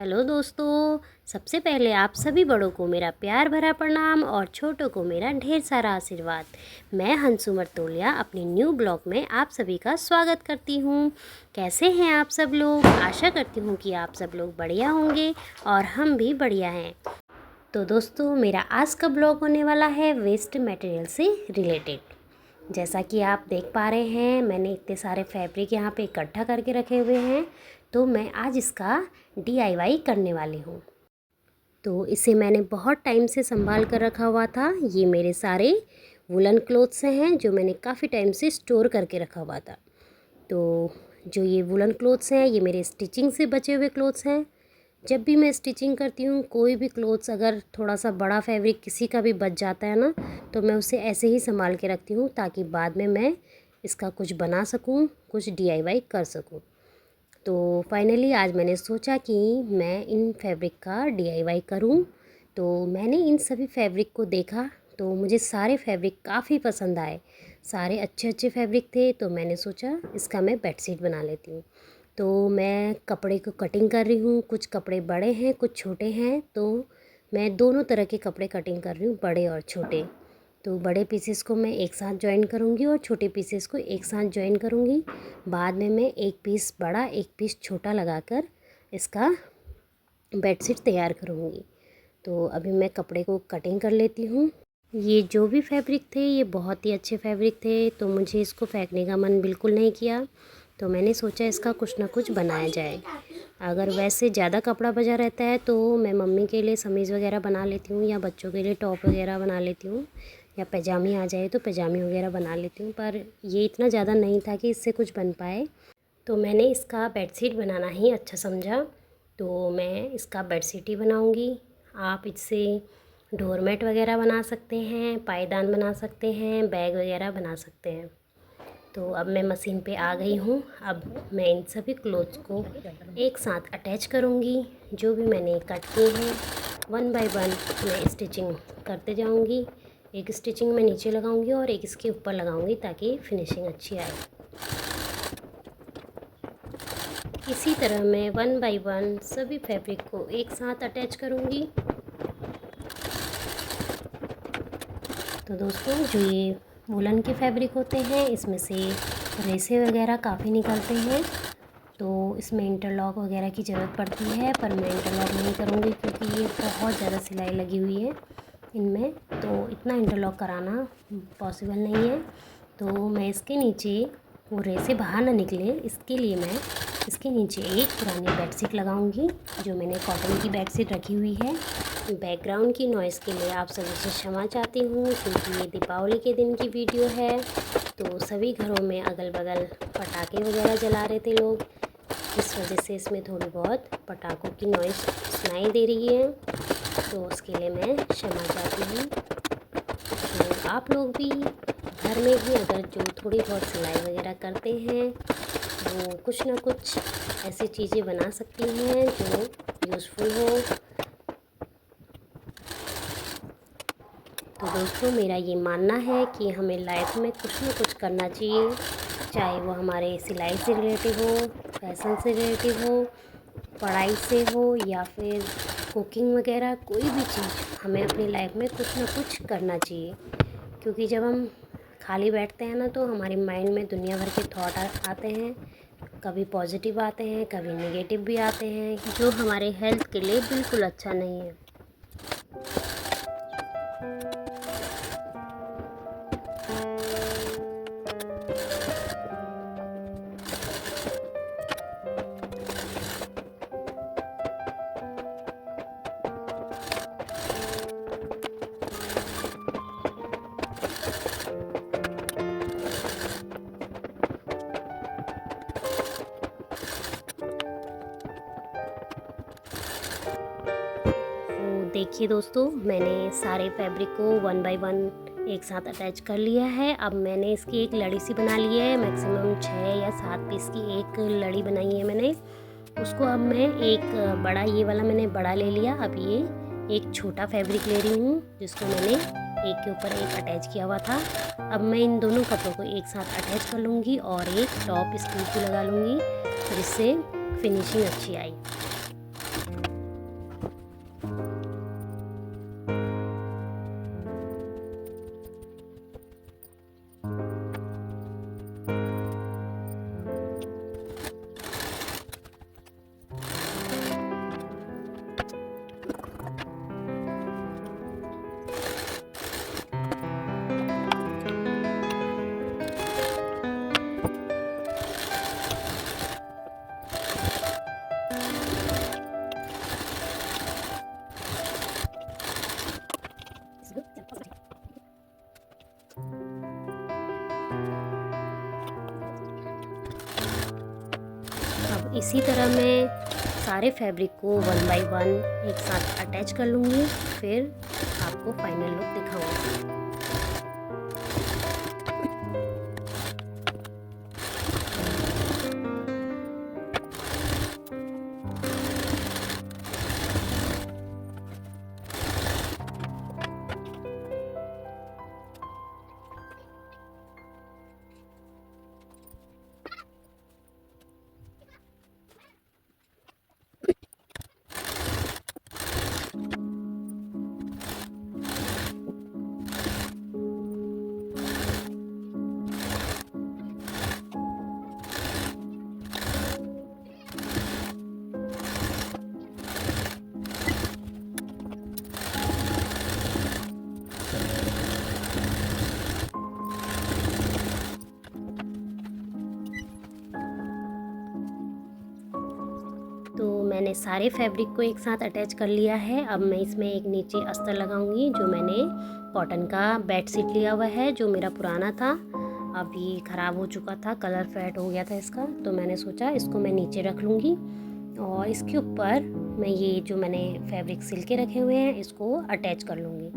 Hello दोस्तों। सबसे पहले आप सभी बड़ों को मेरा प्यार भरा प्रणाम और छोटों को मेरा ढेर सारा आशीर्वाद। मैं हंसू मर्तोलिया अपनी न्यू ब्लॉग में आप सभी का स्वागत करती हूँ। कैसे हैं आप सब लोग? आशा करती हूँ कि आप सब लोग बढ़िया होंगे और हम भी बढ़िया हैं। तो दोस्तों, मेरा आज का ब्लॉग होने वाला है वेस्ट मटेरियल से रिलेटेड। जैसा कि आप देख पा रहे हैं, मैंने इतने सारे फैब्रिक यहाँ पे इकट्ठा करके रखे हुए हैं, तो मैं आज इसका DIY करने वाली हूँ। तो इसे मैंने बहुत टाइम से संभाल कर रखा हुआ था। ये मेरे सारे वुलन क्लोथ्स हैं जो मैंने काफ़ी टाइम से स्टोर करके रखा हुआ था। तो जो ये वुलन क्लोथ्स हैं, ये मेरे स्टिचिंग से बचे हुए क्लोथ्स हैं। जब भी मैं स्टिचिंग करती हूँ, कोई भी क्लोथ्स अगर थोड़ा सा बड़ा फैब्रिक किसी का भी बच जाता है ना, तो मैं उसे ऐसे ही संभाल के रखती हूँ ताकि बाद में मैं इसका कुछ बना सकूँ, कुछ DIY कर सकूँ। तो फाइनली आज मैंने सोचा कि मैं इन फैब्रिक का DIY करूँ। तो मैंने इन सभी फैब्रिक को देखा तो मुझे सारे फैब्रिक काफ़ी पसंद आए। सारे अच्छे अच्छे फैब्रिक थे, तो मैंने सोचा इसका मैं बेडशीट बना लेती हूँ। तो मैं कपड़े को कटिंग कर रही हूँ। कुछ कपड़े बड़े हैं, कुछ छोटे हैं, तो मैं दोनों तरह के कपड़े कटिंग कर रही हूँ, बड़े और छोटे। तो बड़े पीसेस को मैं एक साथ जॉइन करूँगी और छोटे पीसेस को एक साथ जॉइन करूँगी। बाद में मैं एक पीस बड़ा एक पीस छोटा लगाकर इसका बेडशीट तैयार करूँगी। तो अभी मैं कपड़े को कटिंग कर लेती हूँ। ये जो भी फैब्रिक थे, ये बहुत ही अच्छे फैब्रिक थे, तो मुझे इसको फेंकने का मन बिल्कुल नहीं किया। तो मैंने सोचा इसका कुछ ना कुछ बनाया जाए। अगर वैसे ज़्यादा कपड़ा बचा रहता है तो मैं मम्मी के लिए समीज़ वगैरह बना लेती हूँ, या बच्चों के लिए टॉप वगैरह बना लेती हूँ, या पैजामी आ जाए तो पैजामी वगैरह बना लेती हूँ। पर ये इतना ज़्यादा नहीं था कि इससे कुछ बन पाए, तो मैंने इसका बेडशीट बनाना ही अच्छा समझा। तो मैं इसका बेडशीट ही बनाऊँगी। आप इससे डोरमेट वगैरह बना सकते हैं, पायदान बना सकते हैं, बैग वगैरह बना सकते हैं। तो अब मैं मशीन पे आ गई हूँ। अब मैं इन सभी क्लोथ्स को एक साथ अटैच करूँगी। जो भी मैंने कट किए हैं, 1 बाय 1 मैं स्टिचिंग करते जाऊँगी। एक स्टिचिंग मैं नीचे लगाऊँगी और एक इसके ऊपर लगाऊँगी ताकि फिनिशिंग अच्छी आए। इसी तरह मैं 1 बाय 1 सभी फैब्रिक को एक साथ अटैच करूँगी। तो दोस्तों, जो ये वुलन के फैब्रिक होते हैं, इसमें से रेसे वगैरह काफ़ी निकलते हैं, तो इसमें इंटरलॉक वगैरह की ज़रूरत पड़ती है। पर मैं इंटरलॉक नहीं करूँगी क्योंकि ये बहुत ज़्यादा सिलाई लगी हुई है इनमें, तो इतना इंटरलॉक कराना पॉसिबल नहीं है। तो मैं इसके नीचे वो रेसे बाहर ना निकले, इसके लिए मैं इसके नीचे एक पुरानी बेडशीट लगाऊंगी, जो मैंने कॉटन की बेडशीट रखी हुई है। बैकग्राउंड की नॉइज़ के लिए आप सभी से क्षमा चाहती हूँ क्योंकि ये दीपावली के दिन की वीडियो है, तो सभी घरों में अगल बगल पटाखे वगैरह जला रहे थे लोग, इस वजह से इसमें थोड़ी बहुत पटाखों की नॉइज़ सुनाई दे रही है, तो उसके लिए मैं क्षमा चाहती हूँ। तो आप लोग भी घर में ही अगर जो थोड़ी बहुत सिलाई वगैरह करते हैं, वो कुछ ना कुछ ऐसी चीज़ें बना सकती हैं जो यूज़फुल हो। तो दोस्तों, मेरा ये मानना है कि हमें लाइफ में कुछ ना कुछ करना चाहिए, चाहे वो हमारे सिलाई से रिलेटिव हो, फैशन से रिलेटिव हो, पढ़ाई से हो, या फिर कुकिंग वगैरह, कोई भी चीज़ हमें अपनी लाइफ में कुछ ना कुछ करना चाहिए। क्योंकि जब हम खाली बैठते हैं ना, तो हमारे माइंड में दुनिया भर के थॉट आते हैं। कभी पॉजिटिव आते हैं, कभी नेगेटिव भी आते हैं, जो हमारे हेल्थ के लिए बिल्कुल अच्छा नहीं है। देखिए दोस्तों, मैंने सारे फैब्रिक को 1 बाय 1 एक साथ अटैच कर लिया है। अब मैंने इसकी एक लड़ी सी बना ली है, मैक्सिमम 6 या 7 पीस की एक लड़ी बनाई है मैंने। उसको अब मैं एक बड़ा, ये वाला मैंने बड़ा ले लिया। अब ये एक छोटा फैब्रिक ले रही हूँ जिसको मैंने एक के ऊपर एक अटैच किया हुआ था। अब मैं इन दोनों कपड़ों को एक साथ अटैच कर लूँगी और एक टॉप स्लीव भी लगा लूँगी, जिससे फिनिशिंग अच्छी आई। इसी तरह मैं सारे फैब्रिक को वन बाय वन एक साथ अटैच कर लूँगी, फिर आपको फाइनल लुक दिखाऊंगी। तो मैंने सारे फैब्रिक को एक साथ अटैच कर लिया है। अब मैं इसमें एक नीचे अस्तर लगाऊंगी, जो मैंने कॉटन का बेडशीट लिया हुआ है, जो मेरा पुराना था, अब ये ख़राब हो चुका था, कलर फेड हो गया था इसका, तो मैंने सोचा इसको मैं नीचे रख लूँगी और इसके ऊपर मैं ये जो मैंने फैब्रिक सिल के रखे हुए हैं इसको अटैच कर लूँगी।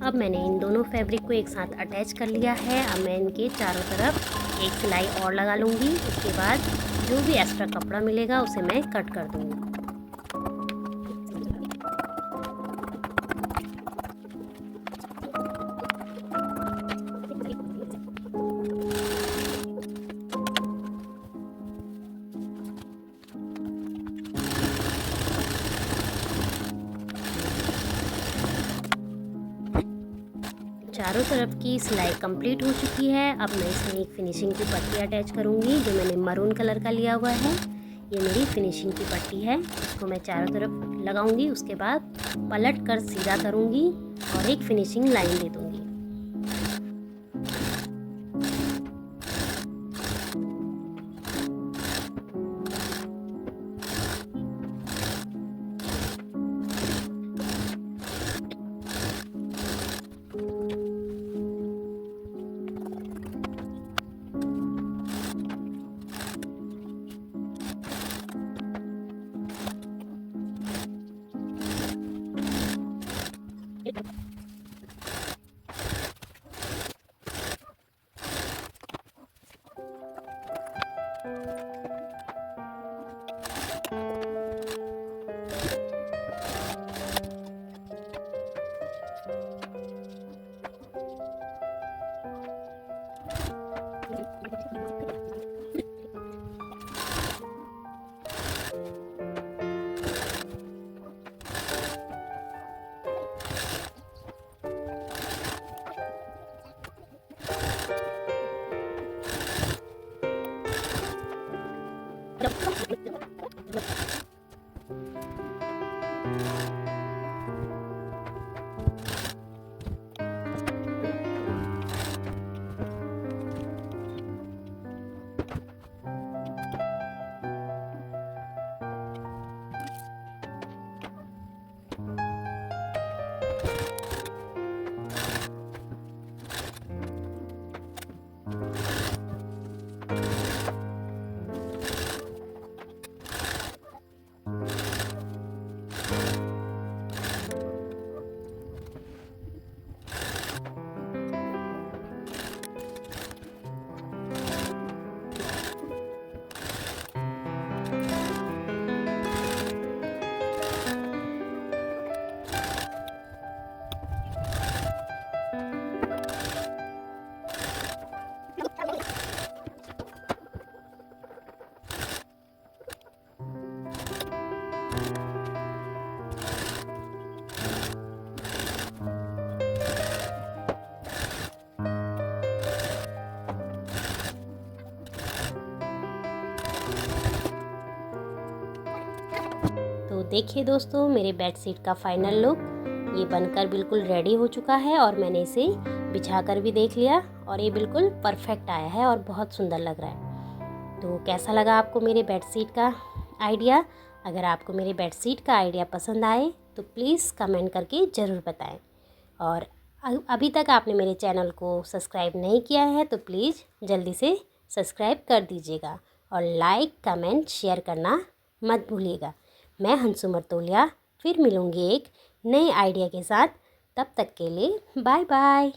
अब मैंने इन दोनों फैब्रिक को एक साथ अटैच कर लिया है। अब मैं इनके चारों तरफ एक सिलाई और लगा लूँगी। उसके बाद जो भी एक्स्ट्रा कपड़ा मिलेगा उसे मैं कट कर दूँगी। चारों तरफ की सिलाई कंप्लीट हो चुकी है। अब मैं इसमें एक फिनिशिंग की पट्टी अटैच करूँगी, जो मैंने मरून कलर का लिया हुआ है। ये मेरी फिनिशिंग की पट्टी है, इसको मैं चारों तरफ लगाऊंगी। उसके बाद पलट कर सीधा करूँगी और एक फिनिशिंग लाइन दे दूँगी। देखिए दोस्तों, मेरे बेडशीट का फाइनल लुक ये बनकर बिल्कुल रेडी हो चुका है और मैंने इसे बिछा कर भी देख लिया और ये बिल्कुल परफेक्ट आया है और बहुत सुंदर लग रहा है। तो कैसा लगा आपको मेरे बेडशीट का आइडिया? अगर आपको मेरे बेडशीट का आइडिया पसंद आए तो प्लीज़ कमेंट करके ज़रूर बताएं। और अभी तक आपने मेरे चैनल को सब्सक्राइब नहीं किया है तो प्लीज़ जल्दी से सब्सक्राइब कर दीजिएगा और लाइक कमेंट शेयर करना मत भूलिएगा। मैं हंसू मर्तोलिया फिर मिलूँगी एक नए आइडिया के साथ। तब तक के लिए बाय बाय।